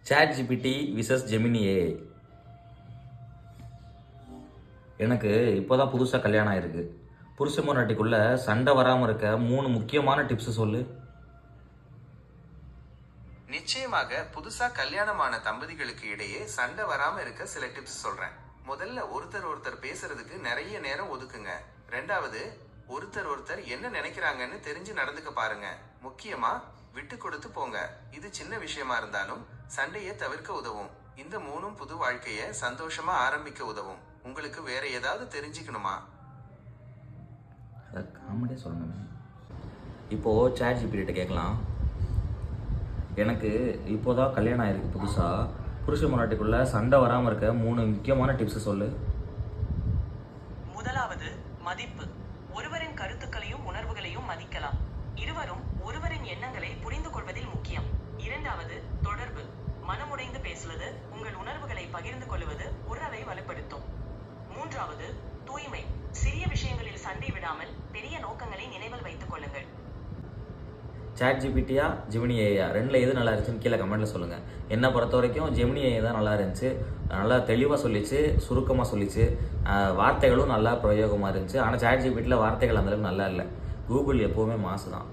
Chat GPT versus Gemini AI. எனக்கு இப்போதான் புதுசாக கல்யாணம் ஆயிருக்கு. புருஷ பொண்டாட்டிக்குள்ள சண்டை வராமல் இருக்க 3 முக்கியமான டிப்ஸ் சொல்லு. நிச்சயமாக புதுசா கல்யாணமான தம்பதிகளுக்கு இடையே சண்டை வராம இருக்க சில டிப்ஸ் சொல்றேன். முதல்ல ஒருத்தர் பேசுறதுக்கு நிறைய நேரம் ஒதுக்குங்க. ரெண்டாவது, ஒருத்தர் என்ன நினைக்கிறாங்கன்னு தெரிஞ்சு நடந்துக்க பாருங்க. முக்கியமா விட்டு கொடுத்து போங்க. இது சின்ன விஷயமா இருந்தாலும் சண்டையை தவிர்க்க உதவும். இந்த 3 புது வாழ்க்கைய சந்தோஷமா ஆரம்பிக்க உதவும். உங்களுக்கு வேற ஏதாவது தெரிஞ்சுக்கணுமா? காமெடியாக சொல்லணுமே. இப்போது சாட் ஜிபிடிட்ட கேட்கலாம். எனக்கு இப்போதான் கல்யாணம் ஆயிருக்கு புதுசாக. புருஷ பொண்டாட்டிக்குள்ள சண்டை வராமல் இருக்க 3 முக்கியமான டிப்ஸ் சொல்லு. முதலாவது, மதிப்பு. ஒருவரின் கருத்துக்களையும் உணர்வுகளையும் மதிக்கலாம். இருவரும் ஒருவரின் எண்ணங்களை புரிந்து கொள்வதில் முக்கியம். இரண்டாவது, தொடர்பு. மனமுடைந்து பேசுவது, உங்கள் உணர்வுகளை பகிர்ந்து கொள்வது உறவை வலுப்படுத்தும். மூன்றாவது, தூய்மை. சிறிய விஷயங்களில் சண்டை விடாமல் பெரிய நோக்கங்களை நினைவில் வைத்துக் கொள்ளுங்கள். சாட் ஜிபிடியா ஜெமினி ஏஐயா, ரெண்டில் எது நல்லா இருந்துச்சுன்னு கீழே கமெண்ட்டில் சொல்லுங்கள். என்னை பொறுத்த வரைக்கும் ஜெமினி ஏஐ தான் நல்லா இருந்துச்சு. நல்லா தெளிவாக சொல்லிச்சு, சுருக்கமாக சொல்லிச்சு. வார்த்தைகளும் நல்லா பிரயோகமாக இருந்துச்சு. ஆனால் சாட் ஜிபிடியில் வார்த்தைகள் அந்தளவுக்கு நல்லா இல்லை. கூகுள் எப்போவுமே மாசு தான்.